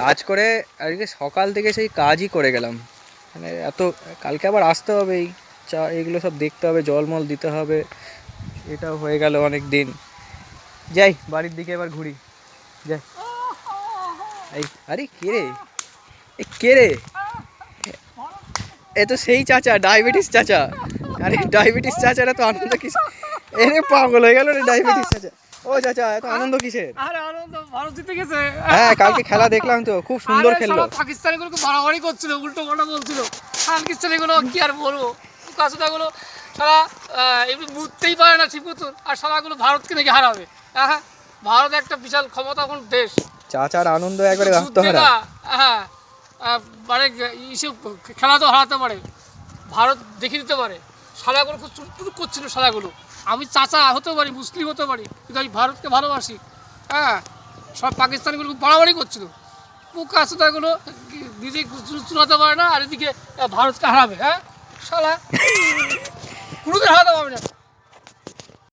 কাজ করে আজকে সকাল থেকে সেই কাজই করে গেলাম, মানে এত, কালকে আবার আসতে হবে, এই চা এগুলো সব দেখতে হবে, জলমল দিতে হবে, এটাও হয়ে গেল অনেক দিন। যাই বাড়ির দিকে এবার ঘুরি, যাই। এই আরে কে রে, এ কে রে? এ তো সেই চাচা, ডায়াবেটিস চাচা। আরে ডায়াবেটিস চাচারা তো আনন্দ কিসে, এরে পাগল হয়ে গেল রে ডায়াবেটিস চাচা। ও চাচা এত আনন্দ কিসের? আরে আনন্দ, ভারত জিতে গেছে। হ্যাঁ কালকে খেলা দেখলাম তো, খুব সুন্দর খেললো। পাকিস্তানি গুলো বাড়াবাড়ি করছিল, উল্টো পাল্টা বলছিল। পাকিস্তানি গুলো কি আর বলবো, কাছুটা গুলো সারা এমনি বুঝতেই পারে না ঠিক মতন, আর সারাগুলো ভারতকে দেখে হারাবে। হ্যাঁ, ভারত একটা বিশাল ক্ষমতাপূর্ণ দেশ। চাচার আনন্দ একবারে আত্মহারা। হ্যাঁ, মানে ইসে খেলা তো হারাতে পারে, ভারত দেখিয়ে দিতে পারে। সারাগুলো খুব চুটপুট করছিল সারাগুলো। আমি চাচা হতে পারি, মুসলিম হতে পারি, কিন্তু আমি ভারতকে ভালোবাসি। হ্যাঁ, সব পাকিস্তানিগুলো খুব বাড়াবাড়ি করছিল। পোকা সুতাগুলো নিজে চুলাতে পারে না, আর এদিকে ভারতকে হারাবে। হ্যাঁ, শালা কোনোদিন হারাতে পারবে না।